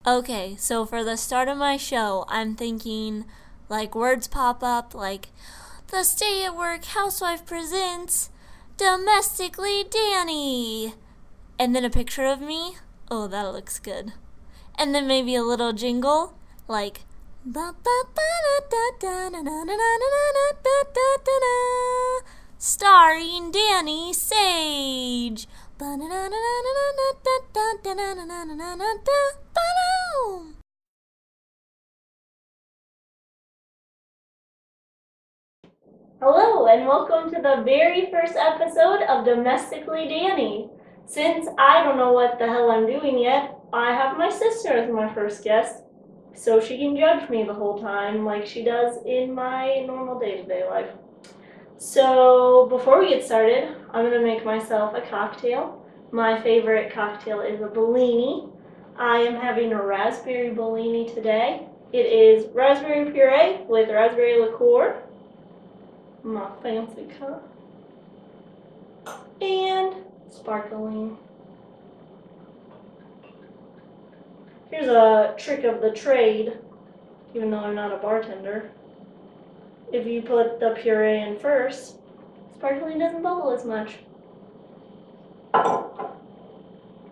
Okay, so for the start of my show, I'm thinking like words pop up like the Stay at Work Housewife presents Domestically Dani. And then a picture of me. Oh, that looks good. And then maybe a little jingle like starring Dani Sage. Hello, and welcome to the very first episode of Domestically Dani. Since I don't know what the hell I'm doing yet, I have my sister as my first guest, so she can judge me the whole time like she does in my normal day-to-day life. So before we get started, I'm going to make myself a cocktail. My favorite cocktail is a Bellini. I am having a raspberry Bellini today. It is raspberry puree with raspberry liqueur, my fancy cup, and sparkling. Here's a trick of the trade, even though I'm not a bartender. If you put the puree in first, sparkling doesn't bubble as much. I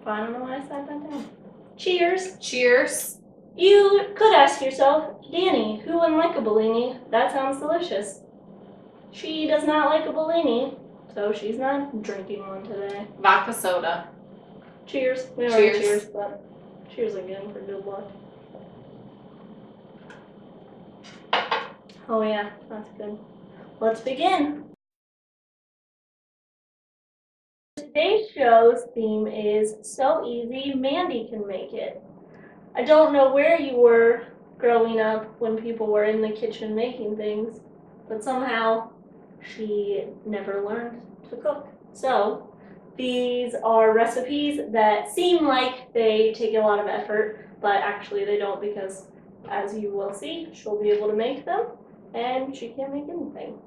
don't know why I sat that down. Cheers! Cheers! You could ask yourself, Dani, who wouldn't like a Bellini? That sounds delicious. She does not like a Bellini, so she's not drinking one today. Vodka soda. Cheers. We already cheers, but cheers again for good luck. Oh yeah, that's good. Let's begin. Today's show's theme is So Easy, Mandy Can Make It. I don't know where you were growing up when people were in the kitchen making things, but somehow she never learned to cook. So these are recipes that seem like they take a lot of effort, but actually they don't, because as you will see, she'll be able to make them and she can't make anything.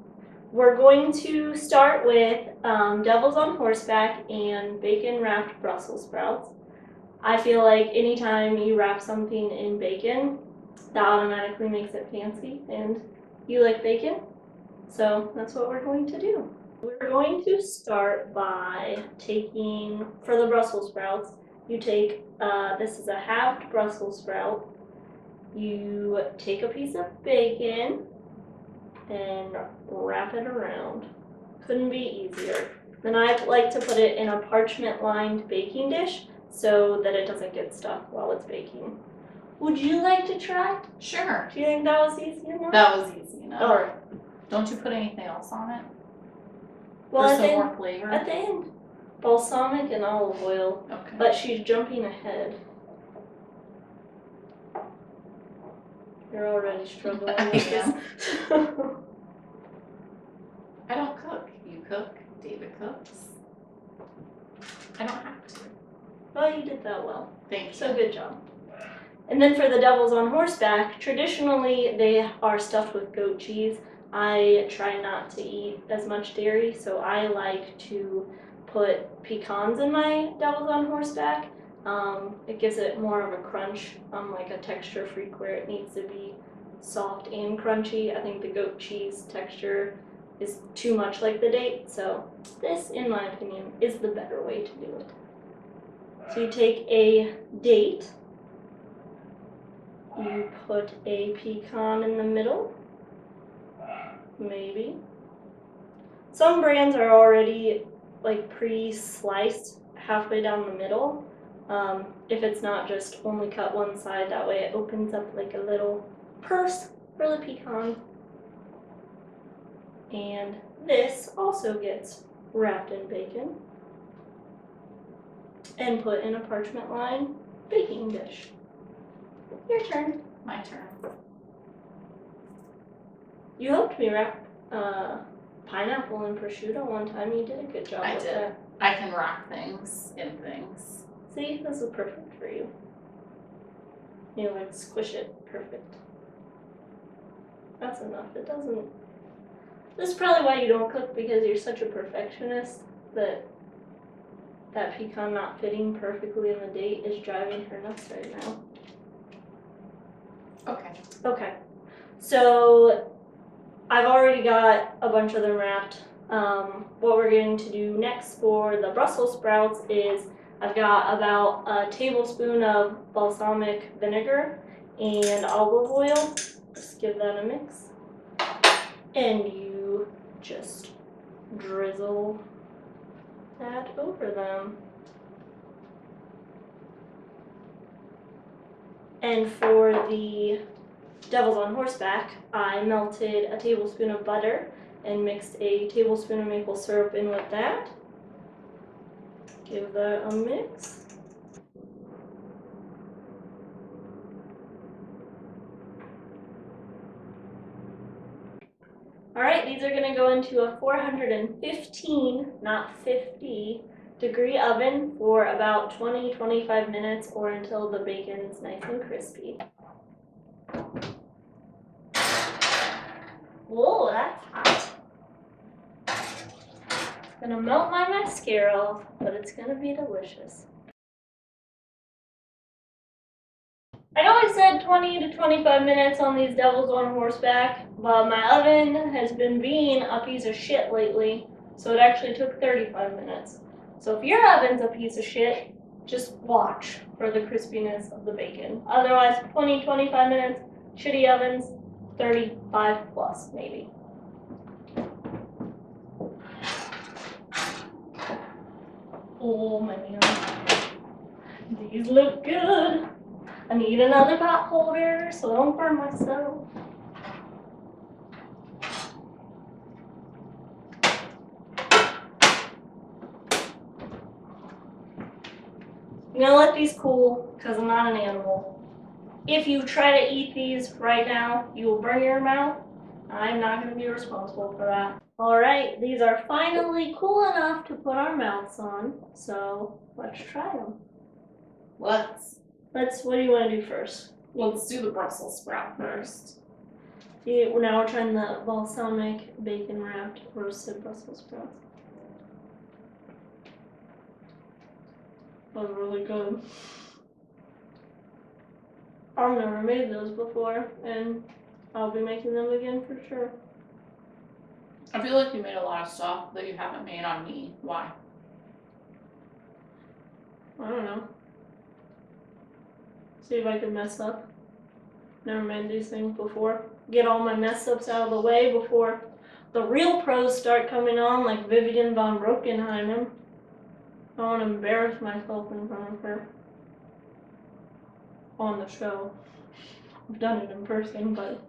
We're going to start with Devils on Horseback and bacon wrapped Brussels sprouts. I feel like anytime you wrap something in bacon, that automatically makes it fancy, and you like bacon, so that's what we're going to do. We're going to start by taking, for the Brussels sprouts, you take, this is a halved Brussels sprout, you take a piece of bacon and wrap it around. Couldn't be easier. Then I like to put it in a parchment-lined baking dish so that it doesn't get stuck while it's baking. Would you like to try? Sure. Do you think that was easy enough? That was easy enough. Alright. Don't you put anything else on it? Well, For some more flavor? At the end, balsamic and olive oil. Okay. But she's jumping ahead. You're already struggling with this. I don't cook. You cook. David cooks. I don't have to. Well, you did that well. Thank you. So good job. And then for the Devils on Horseback, traditionally they are stuffed with goat cheese. I try not to eat as much dairy, so I like to put pecans in my Devils on Horseback. It gives it more of a crunch, like a texture freak where it needs to be soft and crunchy. I think the goat cheese texture is too much like the date, so this, in my opinion, is the better way to do it. So you take a date, you put a pecan in the middle, maybe. Some brands are already like pre-sliced halfway down the middle. If it's not, just only cut one side, that way it opens up like a little purse for the pecan. And this also gets wrapped in bacon and put in a parchment-lined baking dish. Your turn. My turn. You helped me wrap pineapple and prosciutto one time. You did a good job with did. that. I can wrap things in things. See, this is perfect for you. You like squish it perfect. That's enough. It doesn't. This is probably why you don't cook, because you're such a perfectionist that that pecan not fitting perfectly in the date is driving her nuts right now. Okay. So I've already got a bunch of them wrapped. What we're going to do next for the Brussels sprouts is I've got about a tablespoon of balsamic vinegar and olive oil. Just give that a mix. And you just drizzle that over them. And for the Devils on Horseback, I melted a tablespoon of butter and mixed a tablespoon of maple syrup in with that. Give that a mix. Alright, these are going to go into a 415, not 50, degree oven for about 20-25 minutes or until the bacon is nice and crispy. Whoa, that's hot. It's gonna melt my mascara off, but it's gonna be delicious. I know I said 20 to 25 minutes on these Devils on Horseback, but my oven has been being a piece of shit lately, so it actually took 35 minutes. So if your oven's a piece of shit, just watch for the crispiness of the bacon. Otherwise, 20-25 minutes, shitty ovens, 35 plus maybe. Oh man, these look good. I need another pot holder so I don't burn myself. I'm gonna let these cool because I'm not an animal. If you try to eat these right now, you will burn your mouth. I'm not gonna be responsible for that. Alright, these are finally cool enough to put our mouths on, so let's try them. What do you want to do first? Let's do the Brussels sprout first. See, now we're trying the balsamic bacon wrapped roasted Brussels sprouts. That was really good. I've never made those before, and I'll be making them again for sure. I feel like you made a lot of stuff that you haven't made on me. Why? I don't know. See if I can mess up. Never made these things before. Get all my mess ups out of the way before the real pros start coming on, like Vivian von Brokenheimer. I don't want to embarrass myself in front of her on the show. I've done it in person, but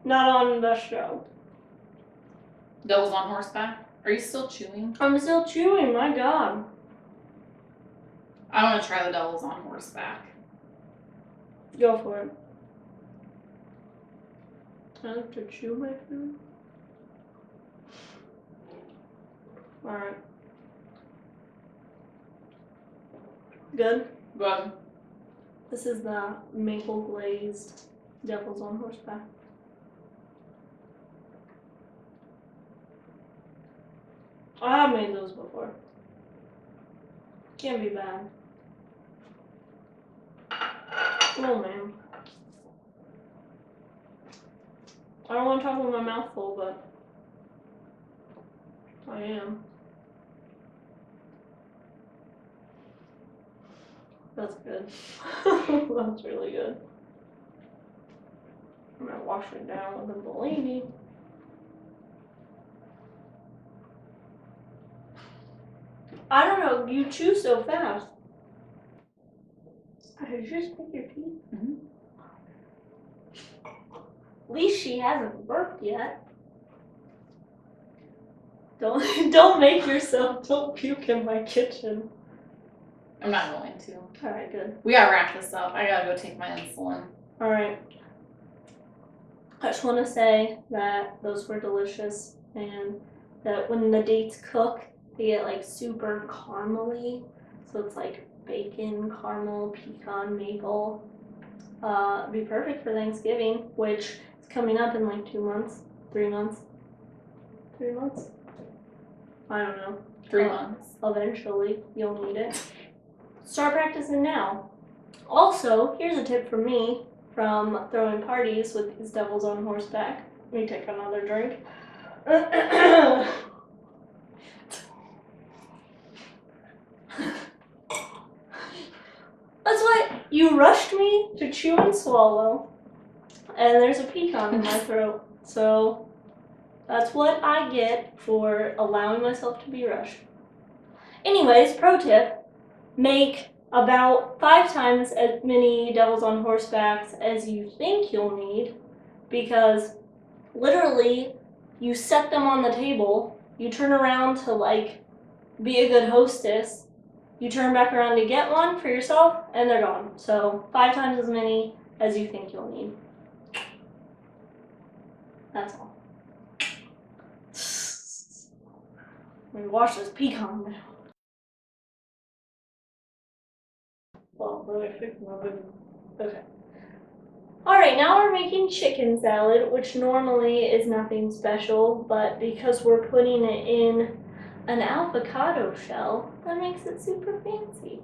not on the show. Devils on Horseback? Are you still chewing? I'm still chewing, my god. I want to try the Devils on Horseback. Go for it. I have to chew my food. Alright. Good? Good. This is the maple glazed Devils on Horseback. I have made those before. Can't be bad. Oh man. I don't want to talk with my mouth full, but I am. That's good. That's really good. I'm gonna wash it down with a Bellini. I don't know, you chew so fast. I just pick your teeth. Mm-hmm. At least she hasn't burped yet. Don't make yourself, don't puke in my kitchen. I'm not going to. Alright, good. We gotta wrap this up. I gotta go take my insulin. Alright. I just want to say that those were delicious and that when the dates cook, they get like super caramely. So it's like bacon, caramel, pecan, maple. Be perfect for Thanksgiving, which is coming up in like 2 months, 3 months. 3 months? I don't know. 3 months. Eventually, you'll need it. Start practicing now. Also, here's a tip from me. from throwing parties with these devils on horseback. Let me take another drink. That's why you rushed me to chew and swallow, and there's a pecan in my throat. So that's what I get for allowing myself to be rushed. Anyways, pro tip, make about 5 times as many devils on horsebacks as you think you'll need, because literally you set them on the table, you turn around to like be a good hostess, you turn back around to get one for yourself, and they're gone. So 5 times as many as you think you'll need. That's all. Let me wash this pecan now. Well, really fix my boob. Okay. Alright, now we're making chicken salad, which normally is nothing special, but because we're putting it in an avocado shell, that makes it super fancy.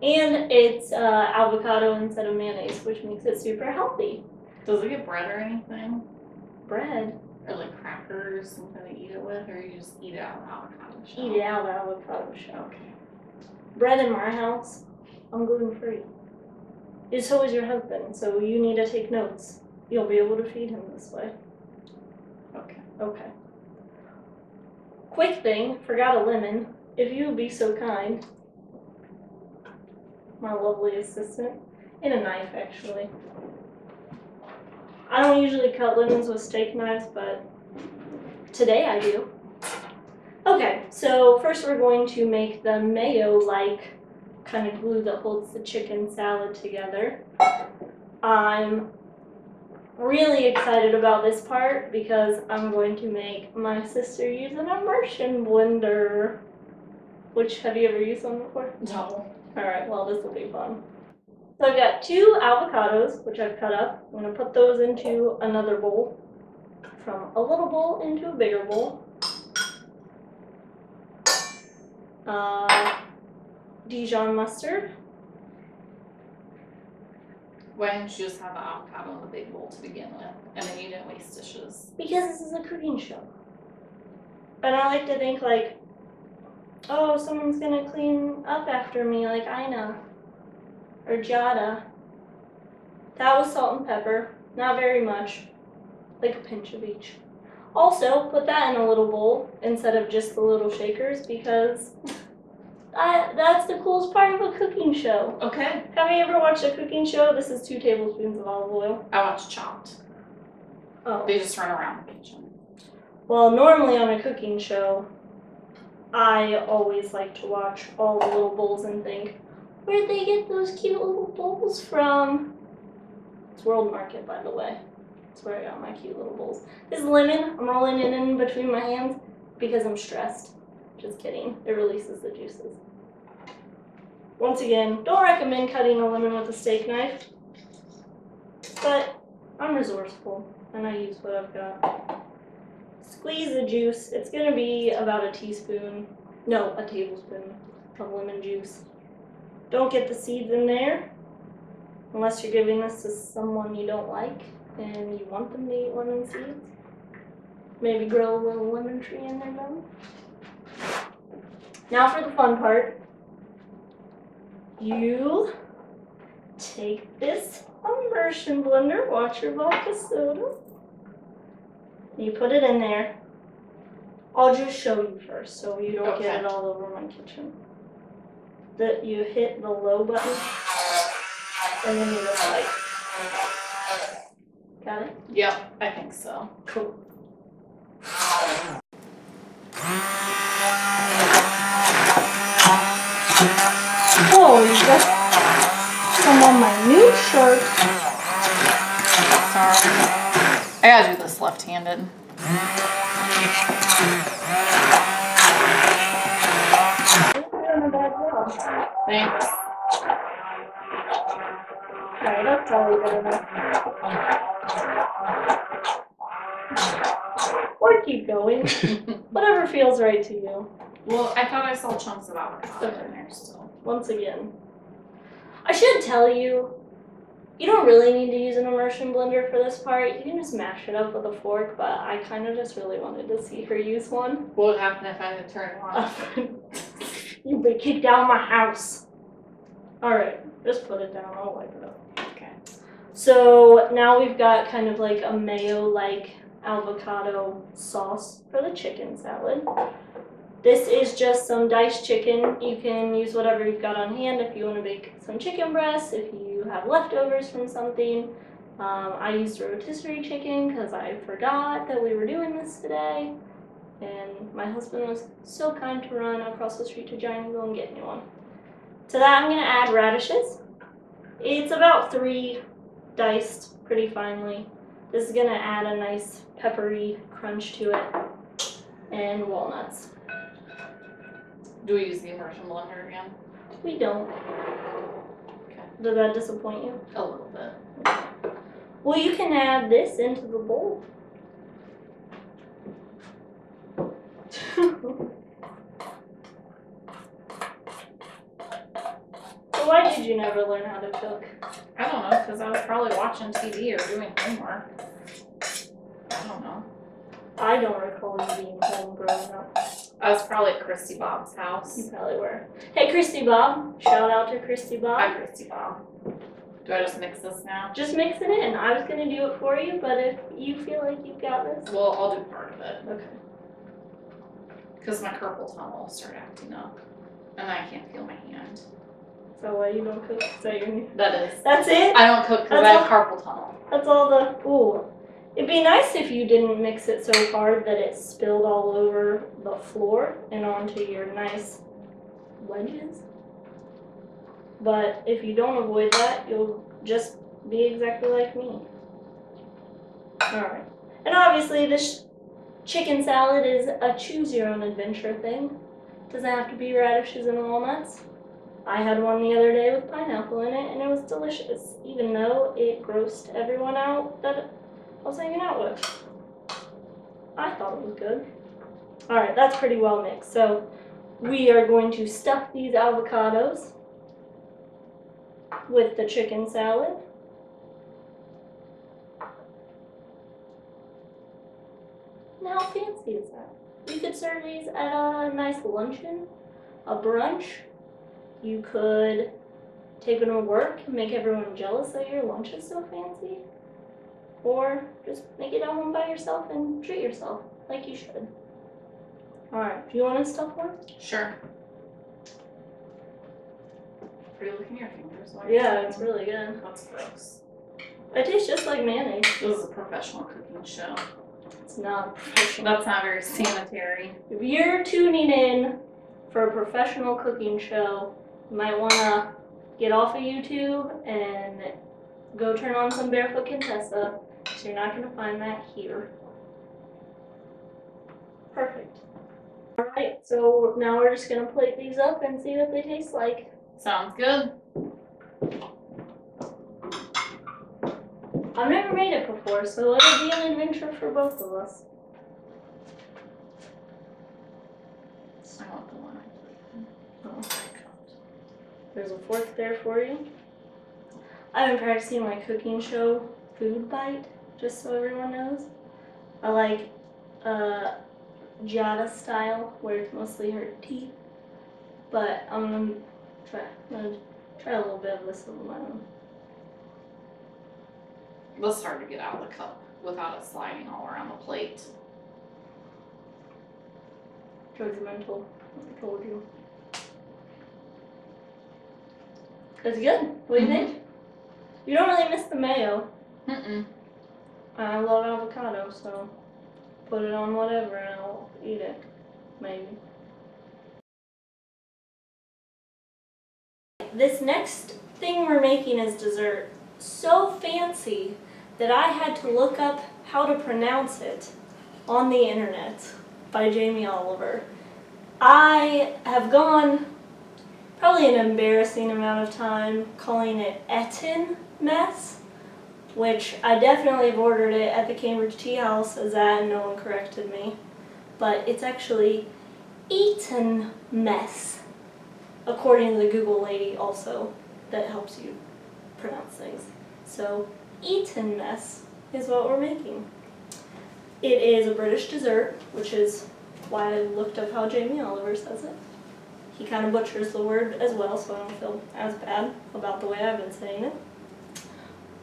And it's avocado instead of mayonnaise, which makes it super healthy. Does it get bread or anything? Bread. Or like crackers, something to eat it with, or you just eat it out of the avocado shell? Eat it out of the avocado shell. Okay. Bread in my house, I'm gluten-free. And so is your husband, so you need to take notes. You'll be able to feed him this way. Okay. Okay. Quick thing, forgot a lemon. If you would be so kind. My lovely assistant. And a knife, actually. I don't usually cut lemons with steak knives, but today I do. Okay, so first we're going to make the mayo-like kind of glue that holds the chicken salad together. I'm really excited about this part because I'm going to make my sister use an immersion blender. Which, have you ever used one before? No. Alright, well this will be fun. So I've got 2 avocados, which I've cut up. I'm going to put those into another bowl. From a little bowl into a bigger bowl. Dijon mustard. Why didn't you just have the avocado in the big bowl to begin with, and then you didn't waste dishes? Because this is a cooking show. And I like to think like, oh, someone's gonna clean up after me, like Ina. Or Jada. That was salt and pepper. Not very much. Like a pinch of each. Also, put that in a little bowl instead of just the little shakers because that's the coolest part of a cooking show. Okay. Have you ever watched a cooking show? This is 2 tablespoons of olive oil. I watched Chopped. Oh. They just run around the kitchen. Well, normally on a cooking show, I always like to watch all the little bowls and think, where'd they get those cute little bowls from? It's World Market, by the way. That's where I got my cute little bowls. This is lemon. I'm rolling it in between my hands because I'm stressed. Just kidding. It releases the juices. Once again, don't recommend cutting a lemon with a steak knife, but I'm resourceful and I use what I've got. Squeeze the juice. It's going to be about a tablespoon of lemon juice. Don't get the seeds in there unless you're giving this to someone you don't like and you want them to eat lemon seeds. Maybe grow a little lemon tree in their belly. Now for the fun part. You take this immersion blender, watch your vodka soda. You put it in there. I'll just show you first so you don't get it all over my kitchen. You hit the low button and then you just like. Got it? Yep, I think so. Cool. Oh, you got some on my new shirt. Sorry. I gotta do this left-handed. You're doing a bad job. Thanks. Alright, that's probably good enough. Or keep going. Whatever feels right to you. Well, I thought I saw chunks of avocado in there still. Once again. I should tell you, You don't really need to use an immersion blender for this part. You can just mash it up with a fork, but I kind of just really wanted to see her use one. What would happen if I had to turn it on? You'd be kicked out of my house. Alright, just put it down. I'll wipe it up. Okay. So now we've got kind of like a mayo-like avocado sauce for the chicken salad. This is just some diced chicken. You can use whatever you've got on hand if you want to make some chicken breasts, if you have leftovers from something. I used a rotisserie chicken because I forgot that we were doing this today. And my husband was so kind to run across the street to Giantville and get me one. To that I'm going to add radishes. It's about 3 diced pretty finely. This is going to add a nice peppery crunch to it. And walnuts. Do we use the immersion blender again? We don't. Okay. Does that disappoint you? A little bit. Well, you can add this into the bowl. So why did you never learn how to cook? I don't know, because I was probably watching TV or doing homework. I don't know. I don't recall you being home growing up. I was probably at Christy Bob's house. You probably were. Hey, Christy Bob. Shout out to Christy Bob. Hi, Christy Bob. Do I just mix this now? Just mix it in. I was going to do it for you, but if you feel like you've got this. Well, I'll do part of it. Okay. Because my carpal tunnel will start acting up. And I can't feel my hand. So why you don't cook? Is that your new? That is. That's it? I don't cook because I have carpal tunnel. That's all the, ooh. It'd be nice if you didn't mix it so hard that it spilled all over the floor and onto your nice wedges. But if you don't avoid that, you'll just be exactly like me. Alright. And obviously this chicken salad is a choose your own adventure thing. Doesn't have to be radishes and walnuts. I had one the other day with pineapple in it and it was delicious, even though it grossed everyone out that I was hanging out with. I thought it was good. Alright, that's pretty well mixed. So we are going to stuff these avocados with the chicken salad. Now, how fancy is that? You could serve these at a nice luncheon, a brunch. You could take them to work and make everyone jealous that your lunch is so fancy. Or just make it at home by yourself and treat yourself like you should. Alright, do you want to stuff one? Sure. Are you licking your fingers? Yeah, it's really good. That's gross. It tastes just like mayonnaise. This is a professional cooking show. It's not professional. That's not very sanitary. If you're tuning in for a professional cooking show, you might want to get off of YouTube and go turn on some Barefoot Contessa, so you're not going to find that here. Perfect. Alright, so now we're just going to plate these up and see what they taste like. Sounds good. I've never made it before, so it'll be an adventure for both of us. I want the one I put. There's a fork there for you. I've been practicing my cooking show food bite, just so everyone knows. I like Jada style, where it's mostly her teeth. But I'm gonna try a little bit of this of my own. This is hard to get out of the cup without it sliding all around the plate. Judgmental, I told you. It's good. What do you think? You don't really miss the mayo. Mm-mm. I love avocado, so put it on whatever and I'll eat it. Maybe. This next thing we're making is dessert. So fancy that I had to look up how to pronounce it on the internet by Jamie Oliver. I have gone probably an embarrassing amount of time calling it Eton mess, which I definitely have ordered it at the Cambridge Tea House as that and no one corrected me. But it's actually Eton mess, according to the Google lady also that helps you pronounce things. So, Eton mess is what we're making. It is a British dessert, which is why I looked up how Jamie Oliver says it. He kind of butchers the word as well, so I don't feel as bad about the way I've been saying it.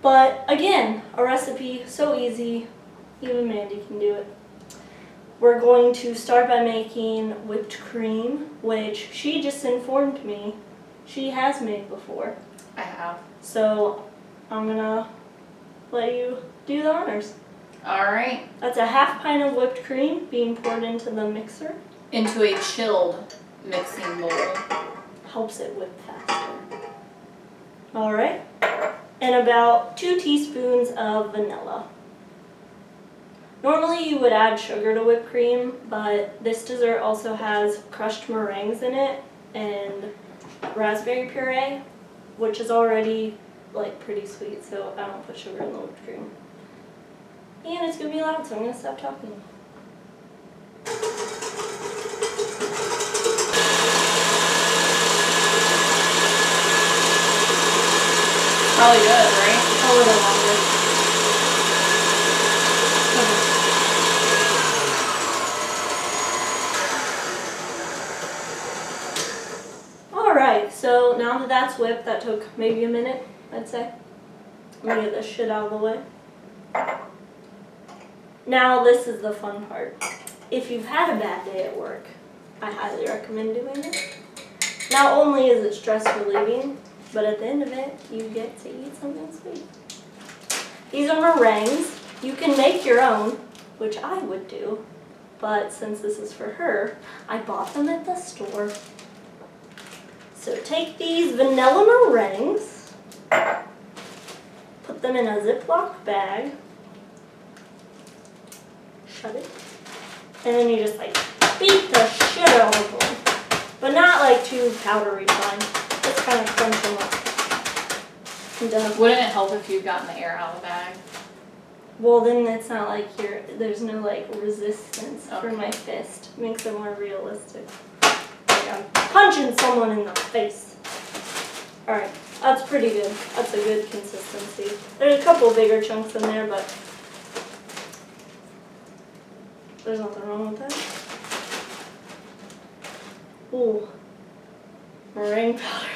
But again, a recipe so easy, even Mandy can do it. We're going to start by making whipped cream, which she just informed me she has made before. I have. So I'm gonna let you do the honors. All right. That's a half pint of whipped cream being poured into the mixer. Into a chilled mixing bowl. Helps it whip faster. All right. And about 2 teaspoons of vanilla. Normally you would add sugar to whipped cream, but this dessert also has crushed meringues in it and raspberry puree, which is already like pretty sweet, so I don't put sugar in the whipped cream. And it's gonna be loud, so I'm gonna stop talking. Probably good, right? A little longer. Alright, so now that that's whipped, that took maybe a minute, I'd say. Let me get this shit out of the way. Now this is the fun part. If you've had a bad day at work, I highly recommend doing it. Not only is it stress relieving, but at the end of it, you get to eat something sweet. These are meringues. You can make your own, which I would do, but since this is for her, I bought them at the store. So take these vanilla meringues, put them in a Ziploc bag, shut it, and then you just like beat the shit out of them. But not like too powdery fine. Just kind of crunch them up. Wouldn't it help if you'd gotten the air out of the bag? Well, then it's not like there's no like resistance for Okay. my fist. It makes it more realistic. Like I'm punching someone in the face. Alright, that's pretty good. That's a good consistency. There's a couple bigger chunks in there, but there's nothing wrong with that. Ooh, meringue powder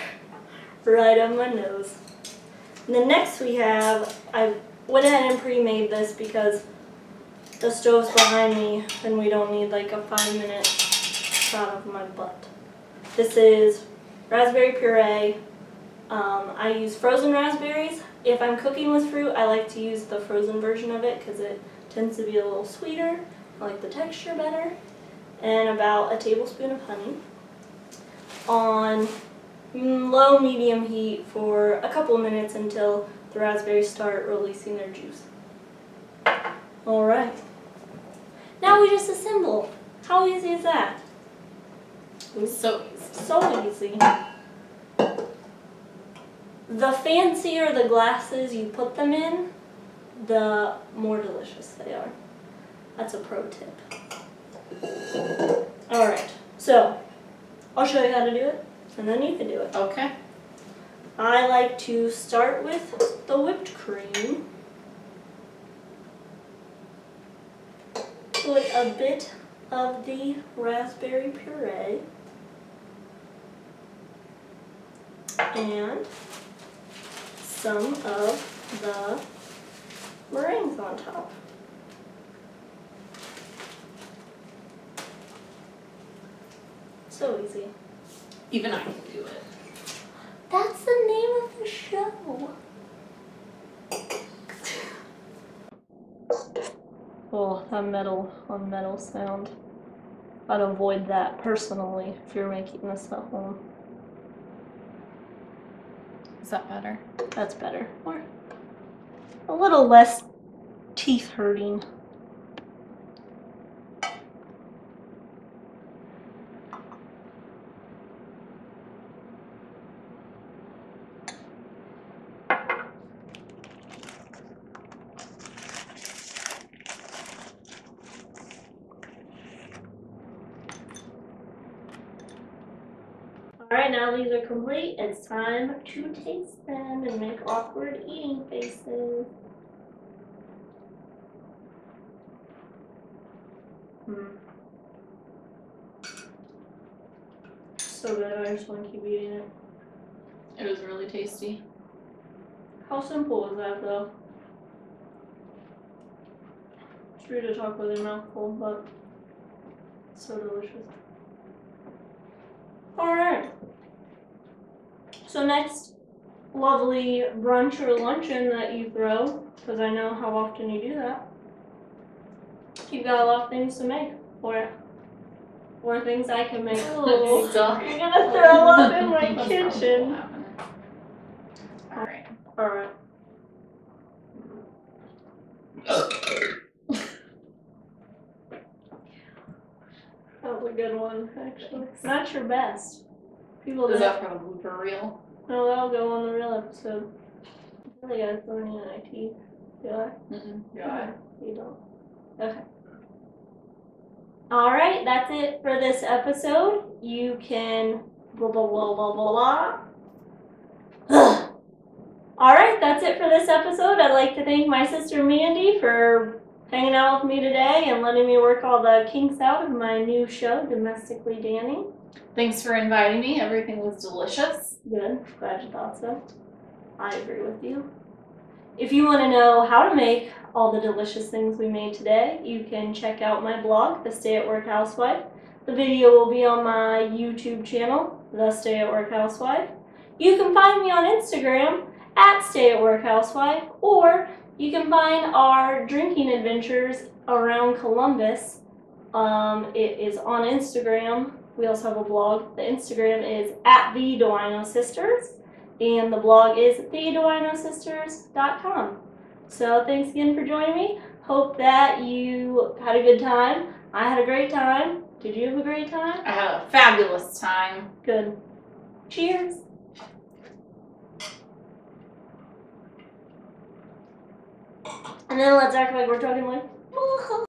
right on my nose. And then next we have, I went ahead and pre-made this because the stove's behind me and we don't need like a 5-minute shot of my butt. This is raspberry puree. I use frozen raspberries. If I'm cooking with fruit, I like to use the frozen version of it because it tends to be a little sweeter. I like the texture better. And about a tablespoon of honey on low medium heat for a couple of minutes until the raspberries start releasing their juice. Alright. Now we just assemble. How easy is that? So easy. So easy. The fancier the glasses you put them in, the more delicious they are. That's a pro tip. Alright, so I'll show you how to do it, and then you can do it. Okay. I like to start with the whipped cream. Put a bit of the raspberry puree. And some of the meringues on top. So easy. Even I can do it. That's the name of the show. Oh, that metal on metal sound. I'd avoid that personally if you're making this at home. Is that better? That's better. Or a little less teeth hurting. Alright, now these are complete. It's time to taste them and make awkward eating faces. So good, I just want to keep eating it. It was really tasty. How simple is that though? It's rude to talk with your mouth full, but so delicious. Alright. So next lovely brunch or luncheon that you throw, because I know how often you do that. You've got a lot of things to make for it. Or things I can make. Oh, stuck. You're gonna throw up in my kitchen. Alright. Alright. That was a good one, actually. Not your best. People Is that that from a blooper reel? no, that'll go on the real episode. I really guys don't need an IT. Do I? Yeah. You don't. Okay. Alright, that's it for this episode. You can blah blah blah blah blah blah. Alright, that's it for this episode. I'd like to thank my sister Mandy for hanging out with me today and letting me work all the kinks out of my new show, Domestically, Dani. Thanks for inviting me. Everything was delicious. Good. Glad you thought so. I agree with you. If you want to know how to make all the delicious things we made today, you can check out my blog, The Stay at Work Housewife. The video will be on my YouTube channel, The Stay at Work Housewife. You can find me on Instagram at Stay at Work Housewife, or you can find our drinking adventures around Columbus. It is on Instagram. We also have a blog. The Instagram is at the Dani Sisters. And the blog is thedoinosisters.com. So thanks again for joining me. Hope that you had a good time. I had a great time. Did you have a great time? I had a fabulous time. Good. Cheers. And then let's act like we're talking like